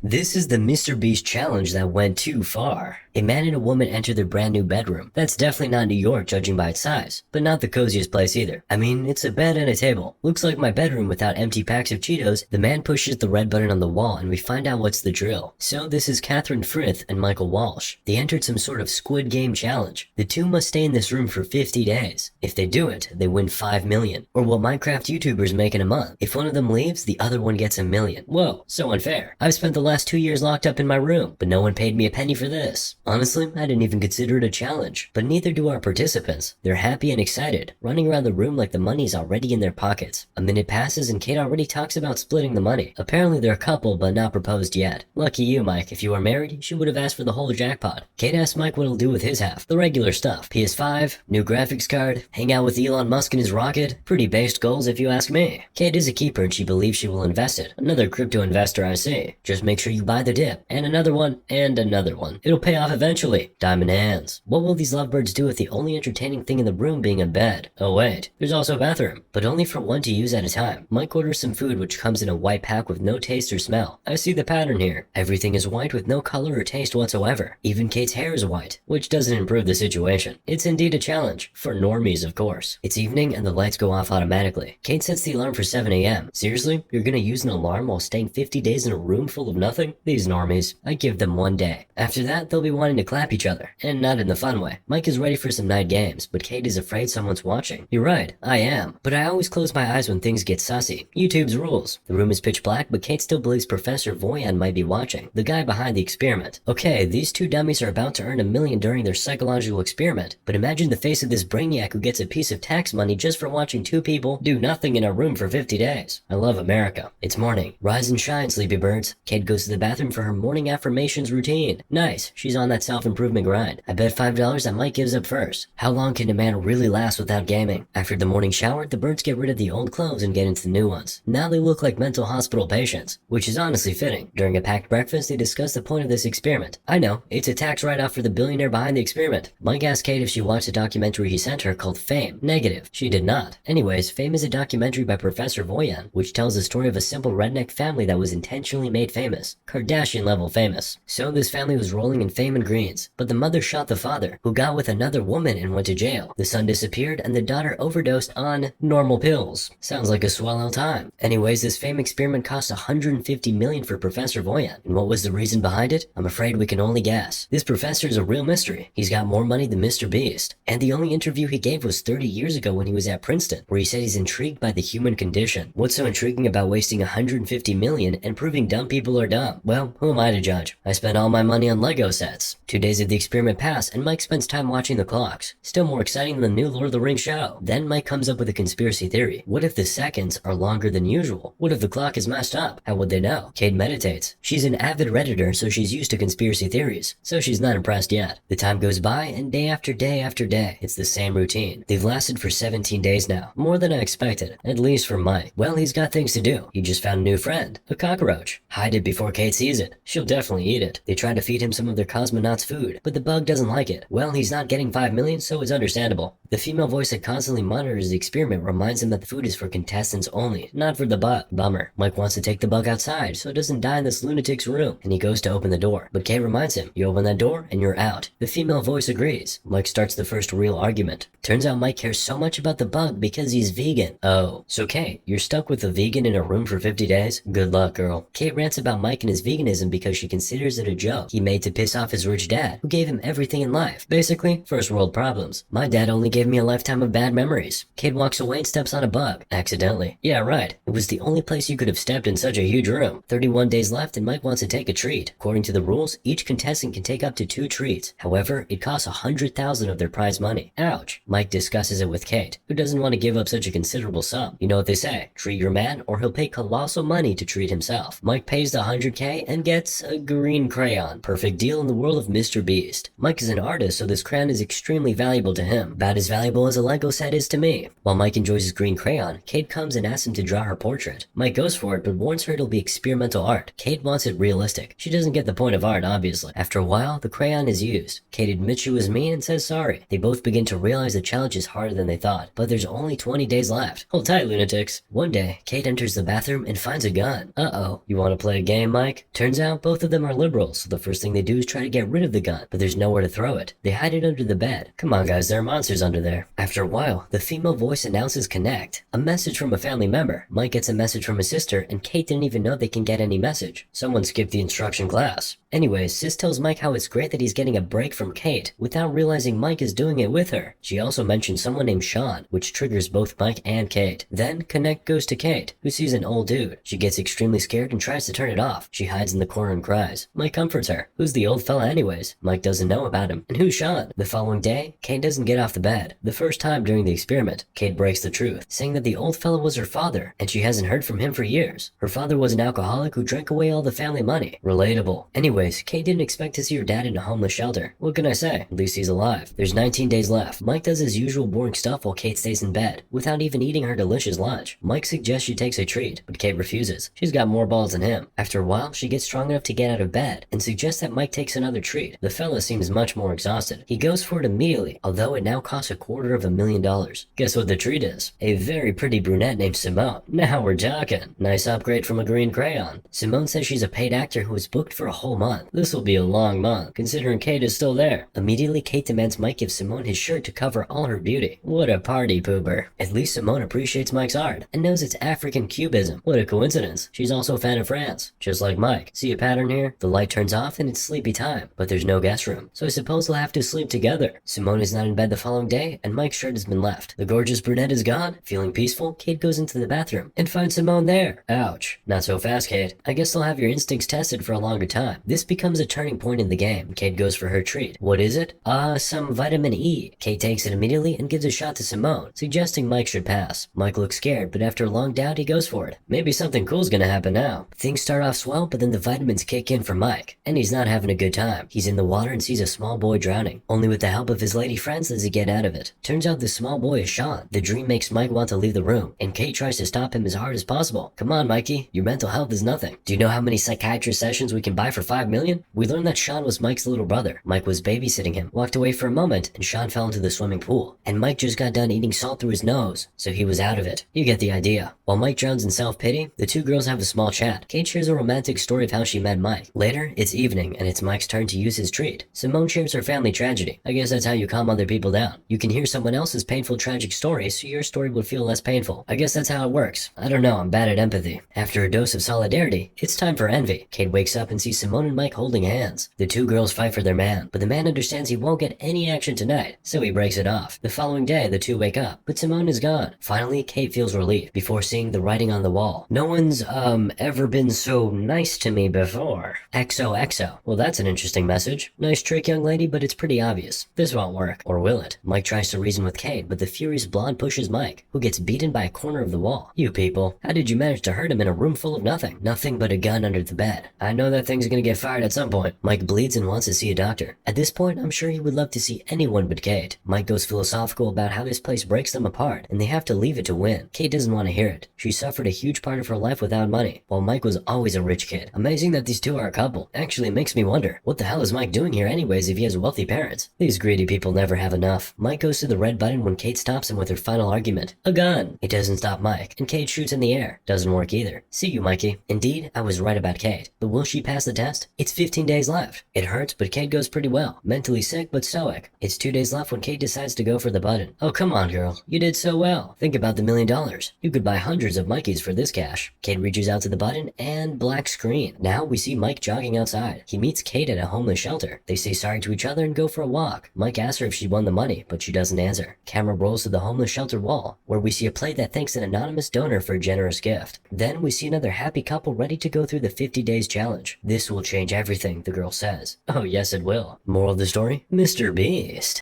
This is the Mr. Beast challenge that went too far. A man and a woman enter their brand new bedroom. That's definitely not New York judging by its size, but not the coziest place either. I mean, it's a bed and a table. Looks like my bedroom without empty packs of Cheetos. The man pushes the red button on the wall and we find out what's the drill. So this is Catherine Frith and Michael Walsh. They entered some sort of Squid Game challenge. The two must stay in this room for 50 days. If they do it, they win 5 million, or what Minecraft YouTubers make in a month. If one of them leaves, the other one gets 1 million. Whoa, so unfair. I've spent the last 2 years locked up in my room, but no one paid me a penny for this. Honestly, I didn't even consider it a challenge, but neither do our participants. They're happy and excited, running around the room like the money's already in their pockets. A minute passes and Kate already talks about splitting the money. Apparently they're a couple, but not proposed yet. Lucky you, Mike. If you were married, she would have asked for the whole jackpot. Kate asks Mike what he'll do with his half. The regular stuff. PS5, new graphics card, hang out with Elon Musk in his rocket. Pretty based goals if you ask me. Kate is a keeper and she believes she will invest it. Another crypto investor I see. Just make sure you buy the dip. And another one, and another one. It'll pay off eventually. Diamond hands. What will these lovebirds do with the only entertaining thing in the room being a bed? Oh wait, there's also a bathroom, but only for one to use at a time. Mike orders some food which comes in a white pack with no taste or smell. I see the pattern here. Everything is white with no color or taste whatsoever. Even Kate's hair is white, which doesn't improve the situation. It's indeed a challenge. For normies, of course. It's evening and the lights go off automatically. Kate sets the alarm for 7 a.m. Seriously? You're gonna use an alarm while staying 50 days in a room full of nothing? These normies. I give them 1 day. After that, they'll be wanting to clap each other, and not in the fun way. Mike is ready for some night games, but Kate is afraid someone's watching. You're right, I am. But I always close my eyes when things get sussy. YouTube's rules. The room is pitch black, but Kate still believes Professor Voyan might be watching, the guy behind the experiment. Okay, these two dummies are about to earn 1 million during their psychological experiment, but imagine the face of this brainiac who gets a piece of tax money just for watching two people do nothing in a room for 50 days. I love America. It's morning. Rise and shine, sleepy birds. Kate goes to the bathroom for her morning affirmations routine. Nice, she's on that self-improvement grind. I bet $5 that Mike gives up first. How long can a man really last without gaming? After the morning shower, the birds get rid of the old clothes and get into the new ones. Now they look like mental hospital patients, which is honestly fitting. During a packed breakfast, they discuss the point of this experiment. I know, it's a tax write-off for the billionaire behind the experiment. Mike asked Kate if she watched a documentary he sent her called Fame. Negative, she did not. Anyways, Fame is a documentary by Professor Voyan, which tells the story of a simple redneck family that was intentionally made famous. Kardashian level famous. So this family was rolling in fame and greens, but the mother shot the father, who got with another woman and went to jail. The son disappeared and the daughter overdosed on normal pills. Sounds like a swell time. Anyways, this fame experiment cost 150 million for Professor Voyan. And what was the reason behind it? I'm afraid we can only guess. This professor is a real mystery. He's got more money than Mr. Beast. And the only interview he gave was 30 years ago when he was at Princeton, where he said he's intrigued by the human condition. What's so intriguing about wasting 150 million and proving dumb people are dumb? Well, who am I to judge? I spent all my money on Lego sets. 2 days of the experiment pass and Mike spends time watching the clocks. Still more exciting than the new Lord of the Rings show. Then Mike comes up with a conspiracy theory. What if the seconds are longer than usual? What if the clock is messed up? How would they know? Kate meditates. She's an avid Redditor, so she's used to conspiracy theories. So she's not impressed yet. The time goes by and day after day after day, it's the same routine. They've lasted for 17 days now. More than I expected. At least for Mike. Well, he's got things to do. He just found a new friend. A cockroach. Hide it before Kate sees it. She'll definitely eat it. They try to feed him some of their cosmonauts' food, but the bug doesn't like it. Well, he's not getting 5 million, so it's understandable. The female voice that constantly monitors the experiment reminds him that the food is for contestants only, not for the bug. Bummer. Mike wants to take the bug outside so it doesn't die in this lunatic's room, and he goes to open the door. But Kate reminds him, you open that door and you're out. The female voice agrees. Mike starts the first real argument. Turns out Mike cares so much about the bug because he's vegan. Oh, so Kate, you're stuck with a vegan in a room for 50 days? Good luck, girl. Kate rants about Mike and his veganism because she considers it a joke he made to piss off his rich dad, who gave him everything in life. Basically, first world problems. My dad only gave me a lifetime of bad memories. Kate walks away and steps on a bug. Accidentally. Yeah, right. It was the only place you could have stepped in such a huge room. 31 days left and Mike wants to take a treat. According to the rules, each contestant can take up to 2 treats. However, it costs 100,000 of their prize money. Ouch. Mike discusses it with Kate, who doesn't want to give up such a considerable sum. You know what they say, treat your man or he'll pay colossal money to treat himself. Mike pays the 100K and gets a green crayon. Perfect deal in the world of Mr. Beast. Mike is an artist, so this crayon is extremely valuable to him. About as valuable as a Lego set is to me. While Mike enjoys his green crayon, Kate comes and asks him to draw her portrait. Mike goes for it, but warns her it'll be experimental art. Kate wants it realistic. She doesn't get the point of art, obviously. After a while, the crayon is used. Kate admits she was mean and says sorry. They both begin to realize the challenge is harder than they thought, but there's only 20 days left. Hold tight, lunatics. One day, Kate enters the bathroom and finds a gun. Uh-oh. You want to play a game? blame Mike? Turns out both of them are liberals, so the first thing they do is try to get rid of the gun, but there's nowhere to throw it. They hide it under the bed. Come on guys, there are monsters under there. After a while, the female voice announces connect. A message from a family member. Mike gets a message from his sister, and Kate didn't even know they can get any message. Someone skipped the instruction class. Anyways, Sis tells Mike how it's great that he's getting a break from Kate, without realizing Mike is doing it with her. She also mentions someone named Sean, which triggers both Mike and Kate. Then, Connect goes to Kate, who sees an old dude. She gets extremely scared and tries to turn it off. She hides in the corner and cries. Mike comforts her. Who's the old fella anyways? Mike doesn't know about him. And who's Sean? The following day, Kate doesn't get off the bed. The first time during the experiment, Kate breaks the truth, saying that the old fella was her father, and she hasn't heard from him for years. Her father was an alcoholic who drank away all the family money. Relatable. Anyways, Kate didn't expect to see her dad in a homeless shelter. What can I say? At least he's alive. There's 19 days left. Mike does his usual boring stuff while Kate stays in bed, without even eating her delicious lunch. Mike suggests she takes a treat, but Kate refuses. She's got more balls than him. After a while, she gets strong enough to get out of bed, and suggests that Mike takes another treat. The fella seems much more exhausted. He goes for it immediately, although it now costs $250,000. Guess what the treat is? A very pretty brunette named Simone. Now we're talking. Nice upgrade from a green crayon. Simone says she's a paid actor who was booked for a whole month. This will be a long month, considering Kate is still there. Immediately, Kate demands Mike give Simone his shirt to cover all her beauty. What a party pooper. At least Simone appreciates Mike's art, and knows it's African cubism. What a coincidence. She's also a fan of France, just like Mike. See a pattern here? The light turns off and it's sleepy time, but there's no guest room, so I suppose they'll have to sleep together. Simone is not in bed the following day, and Mike's shirt has been left. The gorgeous brunette is gone. Feeling peaceful, Kate goes into the bathroom and finds Simone there. Ouch. Not so fast, Kate. I guess they'll have your instincts tested for a longer time. This becomes a turning point in the game. Kate goes for her treat. What is it? Some vitamin E. Kate takes it immediately and gives a shot to Simone, suggesting Mike should pass. Mike looks scared, but after a long doubt, he goes for it. Maybe something cool's gonna happen now. Things start off swell, but then the vitamins kick in for Mike, and he's not having a good time. He's in the water and sees a small boy drowning. Only with the help of his lady friends does he get out of it. Turns out the small boy is Sean. The dream makes Mike want to leave the room, and Kate tries to stop him as hard as possible. Come on, Mikey, your mental health is nothing. Do you know how many psychiatrist sessions we can buy for $5 million? We learned that Sean was Mike's little brother. Mike was babysitting him, walked away for a moment, and Sean fell into the swimming pool. And Mike just got done eating salt through his nose, so he was out of it. You get the idea. While Mike drowns in self-pity, the two girls have a small chat. Kate shares a romantic story of how she met Mike. Later, it's evening, and it's Mike's turn to use his treat. Simone shares her family tragedy. I guess that's how you calm other people down. You can hear someone else's painful tragic story, so your story will feel less painful. I guess that's how it works. I don't know, I'm bad at empathy. After a dose of solidarity, it's time for envy. Kate wakes up and sees Simone and Mike holding hands. The two girls fight for their man, but the man understands he won't get any action tonight, so he breaks it off. The following day, the two wake up, but Simone is gone. Finally, Kate feels relief before seeing the writing on the wall. No one's, ever been so nice to me before. XOXO. Well, that's an interesting message. Nice trick, young lady, but it's pretty obvious. This won't work. Or will it? Mike tries to reason with Kate, but the furious blonde pushes Mike, who gets beaten by a corner of the wall. You people, how did you manage to hurt him in a room full of nothing? Nothing but a gun under the bed. I know that thing's gonna get fired at some point. Mike bleeds and wants to see a doctor. At this point, I'm sure he would love to see anyone but Kate. Mike goes philosophical about how this place breaks them apart, and they have to leave it to win. Kate doesn't want to hear it. She suffered a huge part of her life without money, while Mike was always a rich kid. Amazing that these two are a couple. Actually, it makes me wonder, what the hell is Mike doing here anyways if he has wealthy parents? These greedy people never have enough. Mike goes to the red button when Kate stops him with her final argument. A gun! It doesn't stop Mike, and Kate shoots in the air. Doesn't work either. See you, Mikey. Indeed, I was right about Kate. But will she pass the test? It's 15 days left. It hurts, but Kate goes pretty well. Mentally sick, but stoic. It's 2 days left when Kate decides to go for the button. Oh, come on, girl. You did so well. Think about the $1 million. You could buy hundreds of Mikeys for this cash. Kate reaches out to the button, and black screen. Now we see Mike jogging outside. He meets Kate at a homeless shelter. They say sorry to each other and go for a walk. Mike asks her if she won the money, but she doesn't answer. Camera rolls to the homeless shelter wall, where we see a plate that thanks an anonymous donor for a generous gift. Then we see another happy couple ready to go through the 50 days challenge. This will change everything, the girl says. Oh yes, it will. Moral of the story? Mr. Beast.